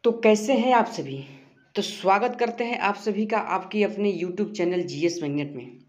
तो कैसे हैं आप सभी। तो स्वागत करते हैं आप सभी का आपके अपने यूट्यूब चैनल जीएस मैग्नेट में।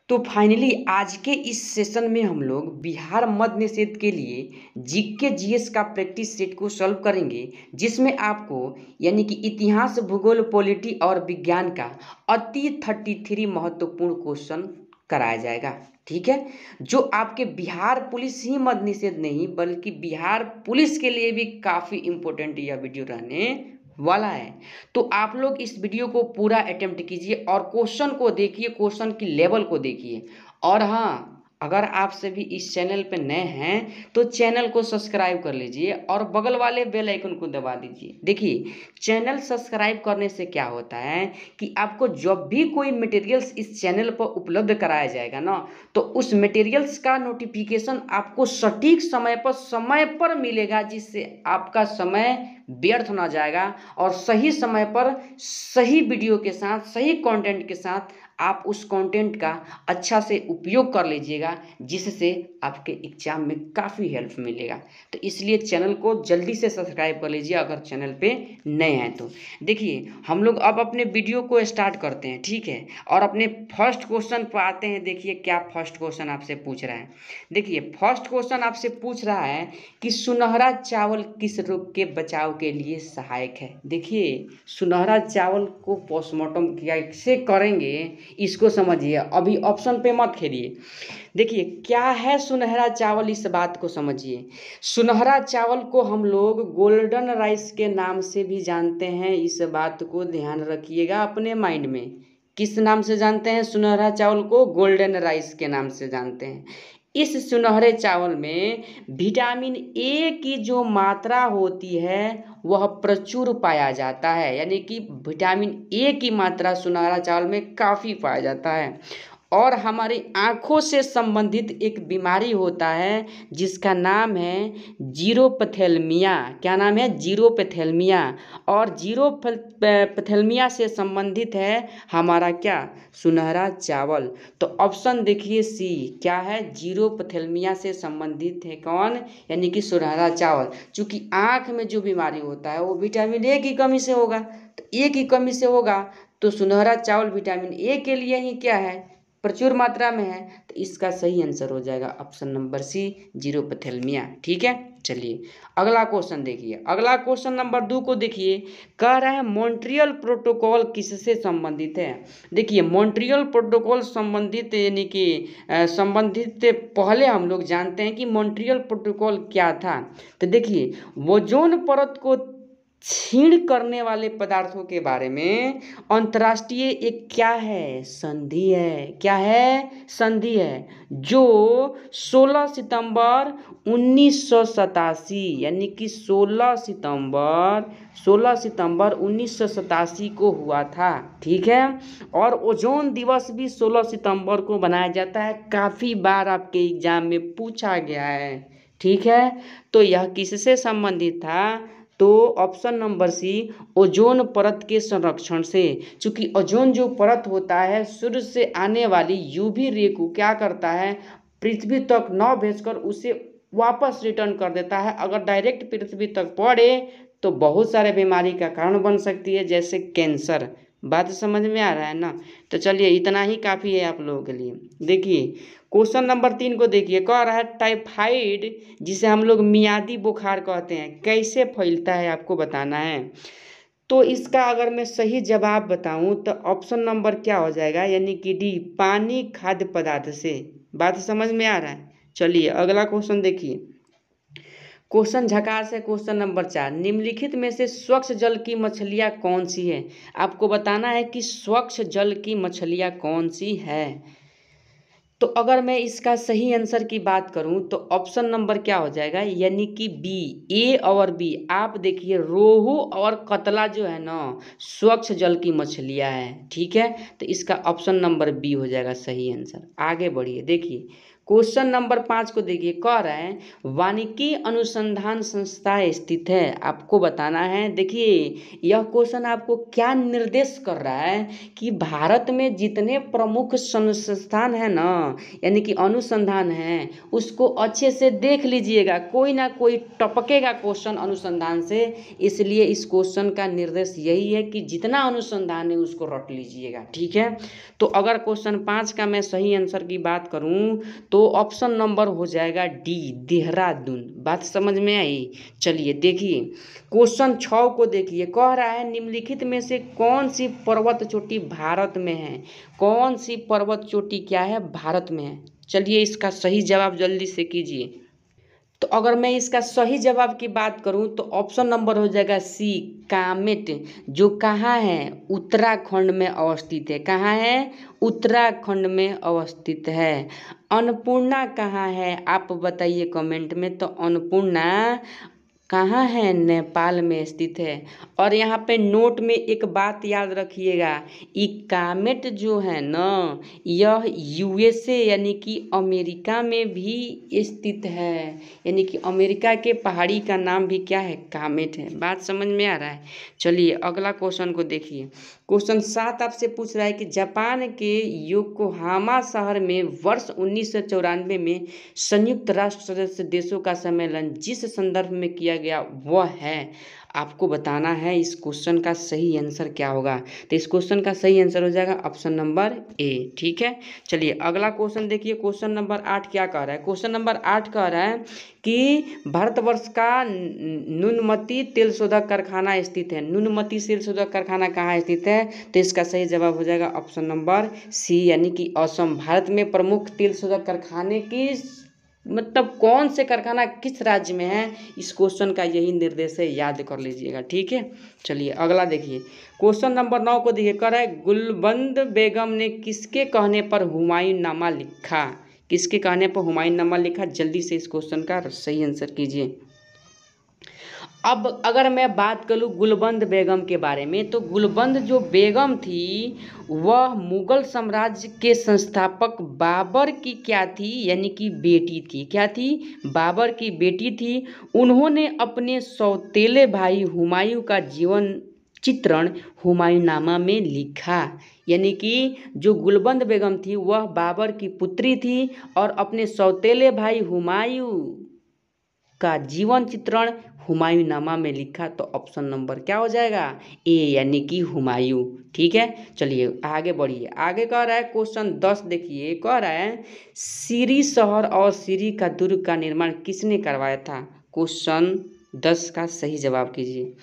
तो फाइनली आज के इस सेशन में हम लोग बिहार मद्य निषेध के लिए जीके जीएस का प्रैक्टिस सेट को सॉल्व करेंगे, जिसमें आपको यानी कि इतिहास, भूगोल, पॉलिटी और विज्ञान का अति 33 महत्वपूर्ण क्वेश्चन कराया जाएगा। ठीक है, जो आपके बिहार पुलिस ही मद्य निषेध नहीं बल्कि बिहार पुलिस के लिए भी काफ़ी इम्पोर्टेंट यह वीडियो रहने वाला है। तो आप लोग इस वीडियो को पूरा अटेम्प्ट कीजिए और क्वेश्चन को देखिए, क्वेश्चन की लेवल को देखिए। और हाँ, अगर आप सभी इस चैनल पे नए हैं तो चैनल को सब्सक्राइब कर लीजिए और बगल वाले बेल आइकन को दबा दीजिए। देखिए, चैनल सब्सक्राइब करने से क्या होता है कि आपको जब भी कोई मटेरियल्स इस चैनल पर उपलब्ध कराया जाएगा ना, तो उस मटेरियल्स का नोटिफिकेशन आपको सटीक समय पर मिलेगा, जिससे आपका समय व्यर्थ ना जाएगा और सही समय पर सही वीडियो के साथ, सही कंटेंट के साथ आप उस कंटेंट का अच्छा से उपयोग कर लीजिएगा, जिससे आपके एग्जाम में काफ़ी हेल्प मिलेगा। तो इसलिए चैनल को जल्दी से सब्सक्राइब कर लीजिए अगर चैनल पे नए हैं तो। देखिए, हम लोग अब अपने वीडियो को स्टार्ट करते हैं, ठीक है, और अपने फर्स्ट क्वेश्चन पर आते हैं। देखिए क्या फर्स्ट क्वेश्चन आपसे पूछ रहा है। देखिए, फर्स्ट क्वेश्चन आपसे पूछ रहा है कि सुनहरा चावल किस रोग के बचाव के लिए सहायक है। देखिए, सुनहरा चावल को पोस्टमार्टम कैसे करेंगे इसको समझिए, अभी ऑप्शन पे मत खेलिए। देखिए क्या है सुनहरा चावल, इस बात को समझिए। सुनहरा चावल को हम लोग गोल्डन राइस के नाम से भी जानते हैं, इस बात को ध्यान रखिएगा अपने माइंड में। किस नाम से जानते हैं सुनहरा चावल को? गोल्डन राइस के नाम से जानते हैं। इस सुनहरे चावल में विटामिन ए की जो मात्रा होती है वह प्रचुर पाया जाता है, यानी कि विटामिन ए की मात्रा सुनहरा चावल में काफ़ी पाया जाता है। और हमारी आँखों से संबंधित एक बीमारी होता है जिसका नाम है जीरोपथेल्मिया। क्या नाम है? जीरोपथेल्मिया। और जीरोपथेल्मिया से संबंधित है हमारा क्या? सुनहरा चावल। तो ऑप्शन देखिए सी, क्या है? जीरोपथेल्मिया से संबंधित है कौन? यानी कि सुनहरा चावल। चूँकि आँख में जो बीमारी होता है वो विटामिन ए की कमी से होगा, तो ए की कमी से होगा तो सुनहरा चावल विटामिन ए के लिए ही क्या है? प्रचुर मात्रा में है। तो इसका सही आंसर हो जाएगा ऑप्शन नंबर सी, जीरोपथेल्मिया। ठीक है, चलिए अगला क्वेश्चन देखिए। अगला क्वेश्चन नंबर 2 को देखिए, कह रहा है मॉन्ट्रियल प्रोटोकॉल किससे संबंधित है। देखिए, मॉन्ट्रियल प्रोटोकॉल संबंधित यानी कि संबंधित पहले हम लोग जानते हैं कि मॉन्ट्रियल प्रोटोकॉल क्या था। तो देखिए, ओजोन परत को क्षीण करने वाले पदार्थों के बारे में अंतर्राष्ट्रीय एक क्या है? संधि है। क्या है? संधि है, जो 16 सितंबर 1987 यानी कि 16 सितंबर 1987 को हुआ था। ठीक है, और ओजोन दिवस भी 16 सितंबर को मनाया जाता है। काफ़ी बार आपके एग्जाम में पूछा गया है। ठीक है, तो यह किससे संबंधित था? तो ऑप्शन नंबर सी, ओजोन परत के संरक्षण से। चूंकि ओजोन जो परत होता है सूर्य से आने वाली यूवी रे को क्या करता है? पृथ्वी तक न भेजकर उसे वापस रिटर्न कर देता है। अगर डायरेक्ट पृथ्वी तक पड़े तो बहुत सारे बीमारी का कारण बन सकती है, जैसे कैंसर। बात समझ में आ रहा है ना? तो चलिए इतना ही काफ़ी है आप लोगों के लिए। देखिए क्वेश्चन नंबर 3 को देखिए, कह रहा है टाइफाइड, जिसे हम लोग मियादी बुखार कहते हैं, कैसे फैलता है आपको बताना है। तो इसका अगर मैं सही जवाब बताऊं तो ऑप्शन नंबर क्या हो जाएगा, यानी कि डी, पानी खाद्य पदार्थ से। बात समझ में आ रहा है? चलिए अगला क्वेश्चन देखिए। क्वेश्चन झकास है। क्वेश्चन नंबर 4, निम्नलिखित में से स्वच्छ जल की मछलियाँ कौन सी है? आपको बताना है कि स्वच्छ जल की मछलियाँ कौन सी है। तो अगर मैं इसका सही आंसर की बात करूं तो ऑप्शन नंबर क्या हो जाएगा, यानी कि बी, ए और बी। आप देखिए, रोहू और कतला जो है ना स्वच्छ जल की मछलियां हैं। ठीक है, तो इसका ऑप्शन नंबर बी हो जाएगा सही आंसर। आगे बढ़िए। देखिए क्वेश्चन नंबर 5 को देखिए, कह रहा है वानिकी अनुसंधान संस्था स्थित है। आपको बताना है, देखिए यह क्वेश्चन आपको क्या निर्देश कर रहा है कि भारत में जितने प्रमुख संस्थान है ना, यानी कि अनुसंधान है, उसको अच्छे से देख लीजिएगा, कोई ना कोई टपकेगा क्वेश्चन अनुसंधान से। इसलिए इस क्वेश्चन का निर्देश यही है कि जितना अनुसंधान है उसको रट लीजिएगा, ठीक है। तो अगर क्वेश्चन 5 का मैं सही आंसर की बात करूं तो ऑप्शन नंबर हो जाएगा डी, देहरादून। बात समझ में आई? चलिए देखिए क्वेश्चन 6 को देखिए, कह रहा है निम्नलिखित में से कौन सी पर्वत चोटी भारत में है? कौन सी पर्वत चोटी क्या है, भारत में है? चलिए इसका सही जवाब जल्दी से कीजिए। तो अगर मैं इसका सही जवाब की बात करूं तो ऑप्शन नंबर हो जाएगा सी, कामेट, जो कहाँ है, उत्तराखंड में अवस्थित है। कहाँ है? उत्तराखंड में अवस्थित है। अन्नपूर्णा कहाँ है, आप बताइए कमेंट में। तो अन्नपूर्णा कहाँ है? नेपाल में स्थित है। और यहाँ पे नोट में एक बात याद रखिएगा, ये कामेट जो है ना, यह यूएसए यानी कि अमेरिका में भी स्थित है। यानी कि अमेरिका के पहाड़ी का नाम भी क्या है? कामेट है। बात समझ में आ रहा है? चलिए अगला क्वेश्चन को देखिए। क्वेश्चन 7 आपसे पूछ रहा है कि जापान के योकोहामा शहर में वर्ष 1994 में संयुक्त राष्ट्र सदस्य देशों का सम्मेलन जिस संदर्भ में किया गया वह है। आपको बताना है इस क्वेश्चन का सही आंसर क्या होगा। तो इस क्वेश्चन का सही आंसर हो जाएगा ऑप्शन नंबर ए, ठीक है। चलिए अगला क्वेश्चन देखिए, क्वेश्चन नंबर 8 क्या कह रहा है। क्वेश्चन नंबर 8 कह रहा है कि भारतवर्ष का नुनमती तेल शोधक कारखाना स्थित है। नुनमती तेल शोधक कारखाना कहाँ स्थित है? तो इसका सही जवाब हो जाएगा ऑप्शन नंबर सी, यानी कि असम। भारत में प्रमुख तेल शोधक कारखाने की मतलब कौन से कारखाना किस राज्य में है, इस क्वेश्चन का यही निर्देश है, याद कर लीजिएगा, ठीक है। चलिए अगला देखिए, क्वेश्चन नंबर 9 को देखिए, कर है गुलबंद बेगम ने किसके कहने पर हुमायूंनामा लिखा? किसके कहने पर हुमायूंनामा लिखा? जल्दी से इस क्वेश्चन का सही आंसर कीजिए। अब अगर मैं बात करूँ गुलबंद बेगम के बारे में, तो गुलबंद जो बेगम थी वह मुगल साम्राज्य के संस्थापक बाबर की क्या थी, यानी कि बेटी थी। क्या थी? बाबर की बेटी थी। उन्होंने अपने सौतेले भाई हुमायूं का जीवन चित्रण हुमायूंनामा में लिखा। यानी कि जो गुलबंद बेगम थी वह बाबर की पुत्री थी और अपने सौतेले भाई हुमायूं का जीवन चित्रण हुमायूंनामा में लिखा। तो ऑप्शन नंबर क्या हो जाएगा? ए, यानी कि हुमायूं, ठीक है। चलिए आगे बढ़िए। आगे कह रहा है क्वेश्चन 10 देखिए, कह रहा है सीरी शहर और सीरी का दुर्ग का निर्माण किसने करवाया था? क्वेश्चन 10 का सही जवाब कीजिए।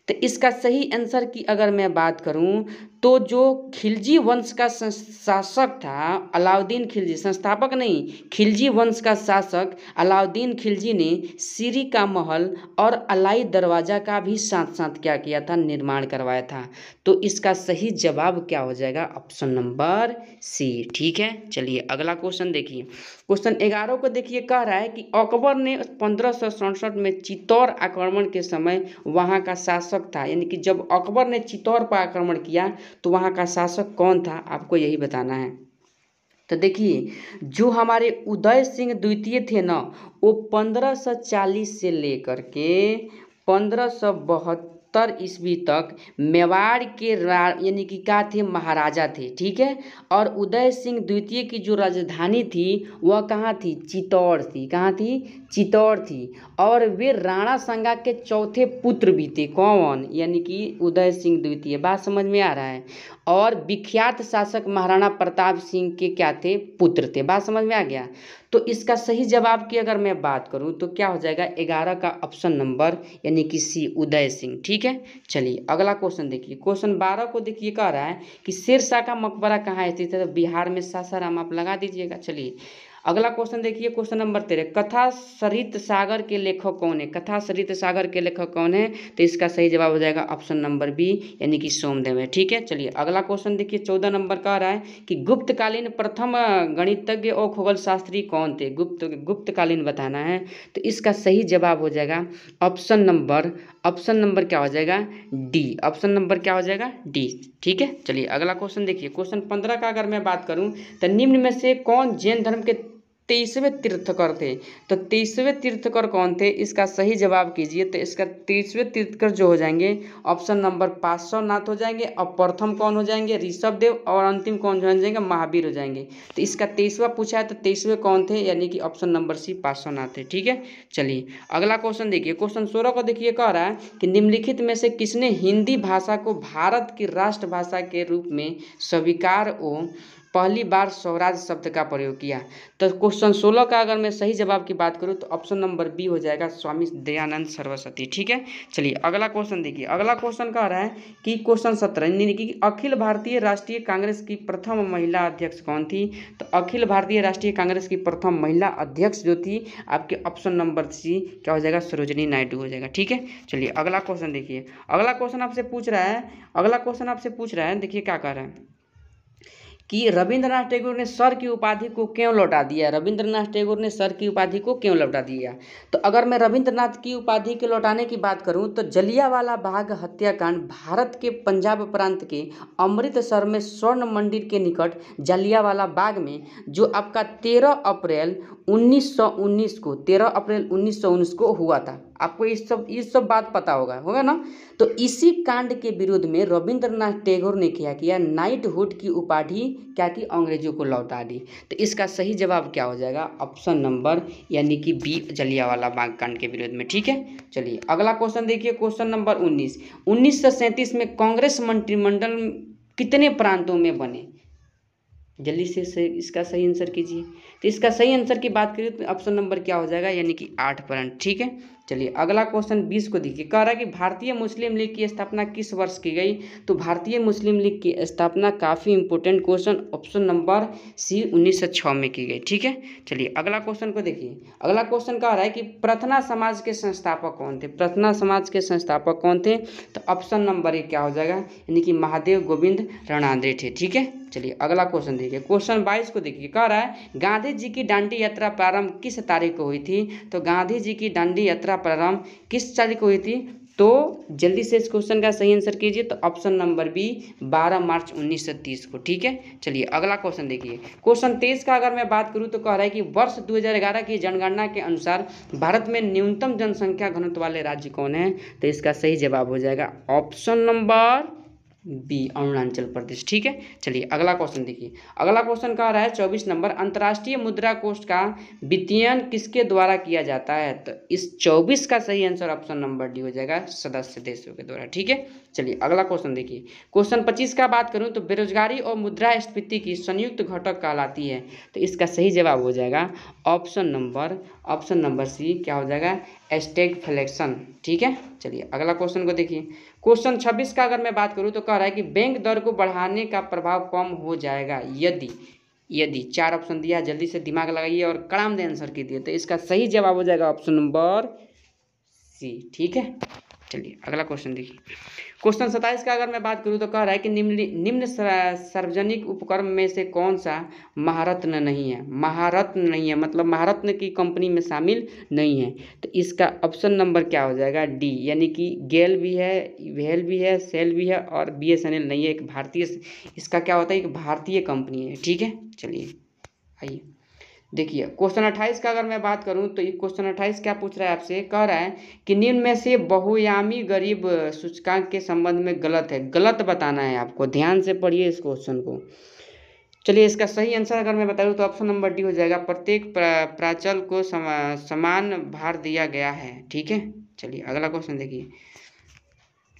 तो इसका सही आंसर की अगर मैं बात करूं तो जो खिलजी वंश का शासक था अलाउद्दीन खिलजी, संस्थापक नहीं, खिलजी वंश का शासक अलाउद्दीन खिलजी ने सीरी का महल और अलाई दरवाजा का भी साथ साथ क्या किया था? निर्माण करवाया था। तो इसका सही जवाब क्या हो जाएगा? ऑप्शन नंबर सी, ठीक है। चलिए अगला क्वेश्चन देखिए, क्वेश्चन 11 को देखिए, कह रहा है कि अकबर ने 1567 में चित्तौड़ आक्रमण के समय वहां का शासक था। यानी कि जब अकबर ने चित्तौड़ पर आक्रमण किया तो वहां का शासक कौन था, आपको यही बताना है। तो देखिए जो हमारे उदय सिंह द्वितीय थे ना, वो 1540 से लेकर के 1572 ईस्वी तक मेवाड़ के यानी कि क्या थे? महाराजा थे, ठीक है। और उदय सिंह द्वितीय की जो राजधानी थी वह कहाँ थी? चित्तौड़ थी। कहाँ थी? चित्तौड़ थी। और वे राणा सांगा के चौथे पुत्र भी थे। कौन? यानी कि उदय सिंह द्वितीय। बात समझ में आ रहा है? और विख्यात शासक महाराणा प्रताप सिंह के क्या थे? पुत्र थे। बात समझ में आ गया? तो इसका सही जवाब की अगर मैं बात करूं तो क्या हो जाएगा? 11 का ऑप्शन नंबर यानी कि सी, उदय सिंह, ठीक है। चलिए अगला क्वेश्चन देखिए, क्वेश्चन 12 को देखिए, कह रहा है कि शेरशाह का मकबरा कहाँ स्थित है? तो बिहार में सासाराम, आप लगा दीजिएगा। चलिए अगला क्वेश्चन देखिए, क्वेश्चन नंबर 13, कथा सरित सागर के लेखक कौन है? कथा सरित सागर के लेखक कौन है? तो इसका सही जवाब हो जाएगा ऑप्शन नंबर बी, यानी कि सोमदेव है, ठीक है। चलिए अगला क्वेश्चन देखिए, 14 नंबर का रहा है कि गुप्तकालीन प्रथम गणितज्ञ और खगोल शास्त्री कौन थे? गुप्तकालीन बताना है। तो इसका सही जवाब हो जाएगा ऑप्शन नंबर क्या हो जाएगा? डी। ऑप्शन नंबर क्या हो जाएगा? डी, ठीक है। चलिए अगला क्वेश्चन देखिए, क्वेश्चन 15 का अगर मैं बात करूं तो निम्न में से कौन जैन धर्म के 23वें तीर्थकर थे। तो 23वें तीर्थकर कौन थे, इसका सही जवाब कीजिए। तो इसका 23वें तीर्थकर जो हो जाएंगे ऑप्शन नंबर पार्श्वनाथ हो जाएंगे, और प्रथम कौन हो जाएंगे, ऋषभ देव, और अंतिम कौन हो जाएंगे, महावीर हो जाएंगे। तो इसका 23वां पूछा है, तो 23वें कौन थे, यानी कि ऑप्शन नंबर सी पार्श्वनाथ थे। ठीक है, चलिए अगला क्वेश्चन देखिए। क्वेश्चन 16 को देखिए, कह रहा है कि निम्नलिखित में से किसने हिंदी भाषा को भारत की राष्ट्रभाषा के रूप में स्वीकार और पहली बार स्वराज शब्द का प्रयोग किया। तो क्वेश्चन 16 का अगर मैं सही जवाब की बात करूं तो ऑप्शन नंबर बी हो जाएगा, स्वामी दयानंद सरस्वती। ठीक है, चलिए अगला क्वेश्चन देखिए। अगला क्वेश्चन कह रहा है कि क्वेश्चन 17 कि अखिल भारतीय राष्ट्रीय कांग्रेस की प्रथम महिला अध्यक्ष कौन थी। तो अखिल भारतीय राष्ट्रीय कांग्रेस की प्रथम महिला अध्यक्ष जो थी आपके ऑप्शन नंबर सी क्या हो जाएगा, सरोजिनी नायडू हो जाएगा। ठीक है, चलिए अगला क्वेश्चन देखिए। अगला क्वेश्चन आपसे पूछ रहा है, देखिए क्या कह रहा है कि रविंद्रनाथ टैगोर ने सर की उपाधि को क्यों लौटा दिया। रविंद्रनाथ टैगोर ने सर की उपाधि को क्यों लौटा दिया। तो अगर मैं रविंद्रनाथ की उपाधि के लौटाने की बात करूं तो जलियांवाला बाग हत्याकांड भारत के पंजाब प्रांत के अमृतसर में स्वर्ण मंदिर के निकट जलियांवाला बाग में जो आपका 13 अप्रैल 1919 को हुआ था। आपको ये सब बात पता होगा ना। तो इसी कांड के विरोध में रविंद्रनाथ टैगोर ने क्या किया, नाइटहुड की उपाधि क्या की, अंग्रेजों को लौटा दी। तो इसका सही जवाब क्या हो जाएगा, ऑप्शन नंबर यानी कि बी, जलियांवाला बाग कांड के विरोध में। ठीक है, चलिए अगला क्वेश्चन देखिए। क्वेश्चन नंबर 1937 में कांग्रेस मंत्रिमंडल कितने प्रांतों में बने। जल्दी से इसका सही आंसर कीजिए। तो इसका सही आंसर की बात करें तो ऑप्शन नंबर क्या हो जाएगा, यानी कि 8 प्रांत। ठीक है, चलिए अगला क्वेश्चन 20 को देखिए। कह रहा है कि भारतीय मुस्लिम लीग की स्थापना किस वर्ष की गई। तो भारतीय मुस्लिम लीग की स्थापना काफ़ी important question, option number C 1906 में की गई। ठीक है, चलिए अगला क्वेश्चन को देखिए। अगला क्वेश्चन कह रहा है कि प्रार्थना समाज के संस्थापक कौन थे। प्रार्थना समाज के संस्थापक कौन थे। तो ऑप्शन नंबर क्या हो जाएगा, यानी कि महादेव गोविंद रानडे थे। ठीक है, चलिए अगला क्वेश्चन देखिए। क्वेश्चन 22 को देखिए। कह रहा है गांधी जी की दांडी यात्रा प्रारंभ किस तारीख को हुई थी। तो गांधी जी की दांडी यात्रा प्रारंभ किस तारीख को हुई थी। तो जल्दी से इस क्वेश्चन का सही आंसर कीजिए। तो ऑप्शन नंबर बी 12 मार्च 1930 को। ठीक है, चलिए अगला क्वेश्चन देखिए। क्वेश्चन 23 का अगर मैं बात करूं तो कह रहा है कि वर्ष 2011 की जनगणना के अनुसार भारत में न्यूनतम जनसंख्या घनत्व वाले राज्य कौन है। तो इसका सही जवाब हो जाएगा option number B, Arunachal Pradesh. ठीक है, चलिए अगला क्वेश्चन देखिए। अगला क्वेश्चन कह रहा है 24 नंबर, अंतर्राष्ट्रीय मुद्रा कोष का वित्तीयन किसके द्वारा किया जाता है। तो इस 24 का सही आंसर ऑप्शन नंबर डी हो जाएगा, सदस्य देशों के द्वारा। ठीक है, चलिए अगला क्वेश्चन देखिए। क्वेश्चन 25 का बात करूं तो बेरोजगारी और मुद्रास्फीति की संयुक्त घटक कहलाती है। तो इसका सही जवाब हो जाएगा ऑप्शन नंबर सी क्या हो जाएगा, स्टैगफ्लेशन। ठीक है, चलिए अगला क्वेश्चन को देखिए। क्वेश्चन 26 का अगर मैं बात करूं तो कह रहा है कि बैंक दर को बढ़ाने का प्रभाव कम हो जाएगा यदि 4 ऑप्शन दिया, जल्दी से दिमाग लगाइए और कड़ाम दे आंसर कीजिए। तो इसका सही जवाब हो जाएगा ऑप्शन नंबर सी। ठीक है, चलिए अगला क्वेश्चन देखिए। क्वेश्चन 27 का अगर मैं बात करूं तो कह रहा है कि निम्न सार्वजनिक उपक्रम में से कौन सा महारत्न नहीं है, मतलब महारत्न की कंपनी में शामिल नहीं है। तो इसका ऑप्शन नंबर क्या हो जाएगा, डी, यानी कि गेल भी है, वेल भी है, सेल भी है और BSNL नहीं है। एक भारतीय, इसका क्या होता है, एक भारतीय कंपनी है। ठीक है, चलिए आइए देखिए। क्वेश्चन 28 का अगर मैं बात करूं तो क्वेश्चन 28 क्या पूछ रहा है आपसे, कह रहा है कि निम्न में से बहुआयामी गरीब सूचकांक के संबंध में गलत है, गलत बताना है आपको। ध्यान से पढ़िए इस क्वेश्चन को। चलिए इसका सही आंसर अगर मैं बता दूं तो ऑप्शन नंबर डी हो जाएगा, प्रत्येक प्राचल को समान भार दिया गया है। ठीक है, चलिए अगला क्वेश्चन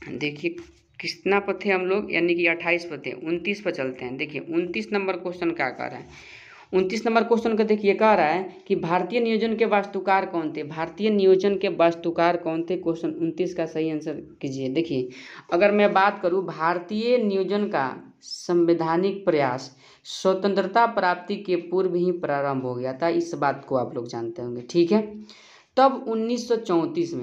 देखिए कितना पर थे हम लोग, यानी कि 28 पर थे, 29 पर चलते हैं। देखिए 29 नंबर क्वेश्चन क्या कह रहा है। 29 नंबर क्वेश्चन को देखिए, कह रहा है कि भारतीय नियोजन के वास्तुकार कौन थे। क्वेश्चन 29 का सही आंसर कीजिए। देखिए अगर मैं बात करूं, भारतीय नियोजन का संवैधानिक प्रयास स्वतंत्रता प्राप्ति के पूर्व ही प्रारंभ हो गया था। इस बात को आप लोग जानते होंगे। ठीक है, तब 1934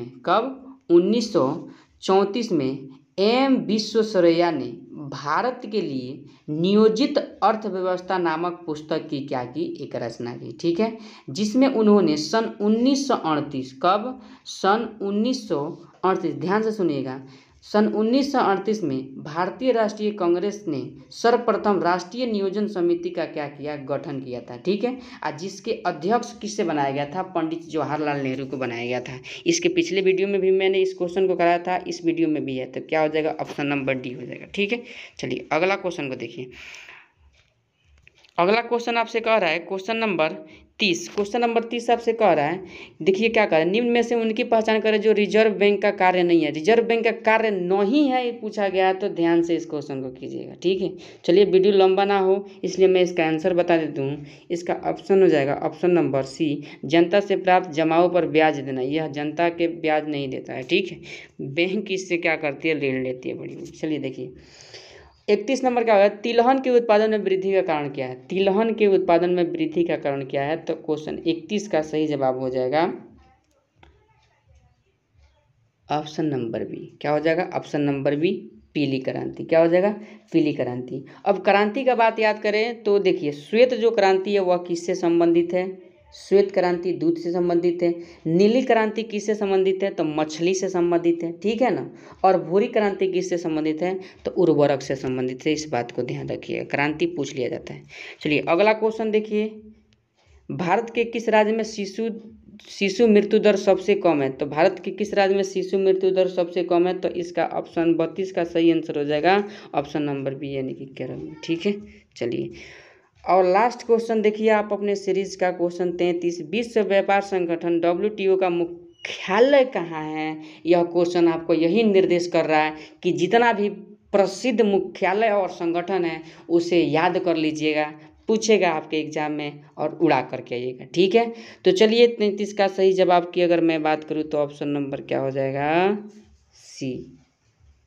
में एम विश्वेश्वरैया ने भारत के लिए नियोजित अर्थव्यवस्था नामक पुस्तक की क्या की, एक रचना की। ठीक है, जिसमें उन्होंने सन 1938 ध्यान से सुनिएगा, सन 1938 में भारतीय राष्ट्रीय कांग्रेस ने सर्वप्रथम राष्ट्रीय नियोजन समिति का क्या किया, गठन किया था। ठीक है, आज जिसके अध्यक्ष किससे बनाया गया था, पंडित जवाहरलाल नेहरू को बनाया गया था। इसके पिछले वीडियो में भी मैंने इस क्वेश्चन को कराया था, इस वीडियो में भी है, तो क्या हो जाएगा, ऑप्शन नंबर डी हो जाएगा। ठीक है, चलिए अगला क्वेश्चन को देखिए। अगला क्वेश्चन आपसे कह रहा है क्वेश्चन नंबर 30 आपसे कह रहा है, देखिए क्या कह रहा है, निम्न में से उनकी पहचान करें जो रिजर्व बैंक का कार्य नहीं है। रिजर्व बैंक का कार्य नहीं है ये पूछा गया है, तो ध्यान से इस क्वेश्चन को कीजिएगा। ठीक है, चलिए वीडियो लंबा ना हो इसलिए मैं इसका आंसर बता देता हूँ। इसका ऑप्शन हो जाएगा ऑप्शन नंबर सी, जनता से प्राप्त जमाओं पर ब्याज देना। यह जनता के ब्याज नहीं देता है। ठीक है, बैंक इससे क्या करती है, ऋण लेती है बड़ी। चलिए देखिए 31 नंबर क्या होगा, तिलहन के उत्पादन में वृद्धि का कारण क्या है। तिलहन के उत्पादन में वृद्धि का कारण क्या है, तो क्वेश्चन 31 का सही जवाब हो जाएगा ऑप्शन नंबर बी। क्या हो जाएगा, ऑप्शन नंबर बी, पीली क्रांति। क्या हो जाएगा, पीली क्रांति। अब क्रांति का बात याद करें तो देखिए श्वेत जो क्रांति है वह किससे संबंधित है, श्वेत क्रांति दूध से संबंधित है। नीली क्रांति किससे संबंधित है, तो मछली से संबंधित है। ठीक है ना, और भूरी क्रांति किससे संबंधित है, तो उर्वरक से संबंधित है। इस बात को ध्यान रखिएगा, क्रांति पूछ लिया जाता है। चलिए अगला क्वेश्चन देखिए, भारत के किस राज्य में शिशु मृत्यु दर सबसे कम है। तो भारत के किस राज्य में शिशु मृत्यु दर सबसे कम है, तो इसका ऑप्शन 32 का सही आंसर हो जाएगा ऑप्शन नंबर बी, यानी कि केरल में। ठीक है, चलिए और लास्ट क्वेश्चन देखिए आप अपने सीरीज का क्वेश्चन 33, विश्व व्यापार संगठन WTO का मुख्यालय कहाँ है। यह क्वेश्चन आपको यही निर्देश कर रहा है कि जितना भी प्रसिद्ध मुख्यालय और संगठन है उसे याद कर लीजिएगा, पूछेगा आपके एग्जाम में और उड़ा करके आइएगा। ठीक है, तो चलिए 33 का सही जवाब की अगर मैं बात करूँ तो ऑप्शन नंबर क्या हो जाएगा, सी,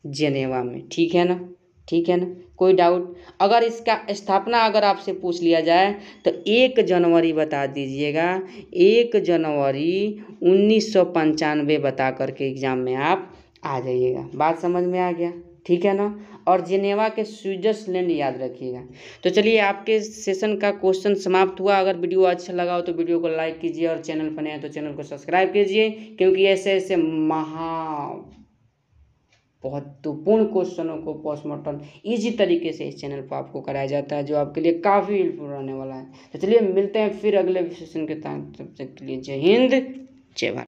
जेनेवा में। ठीक है ना, ठीक है ना, कोई डाउट। अगर इसका स्थापना अगर आपसे पूछ लिया जाए तो 1 जनवरी बता दीजिएगा, 1 जनवरी 1995 बता करके एग्जाम में आप आ जाइएगा। बात समझ में आ गया, ठीक है ना। और जिनेवा के स्विट्जरलैंड याद रखिएगा। तो चलिए आपके सेशन का क्वेश्चन समाप्त हुआ। अगर वीडियो अच्छा लगा हो तो वीडियो को लाइक कीजिए और चैनल पर नए हैं तो चैनल को सब्सक्राइब कीजिए, क्योंकि ऐसे ऐसे महत्वपूर्ण क्वेश्चनों को पोस्टमार्टम इजी तरीके से इस चैनल पर आपको कराया जाता है, जो आपके लिए काफ़ी हेल्पफुल रहने वाला है। तो चलिए मिलते हैं फिर अगले सेशन के तक, तब तक के लिए जय हिंद, जय भारत।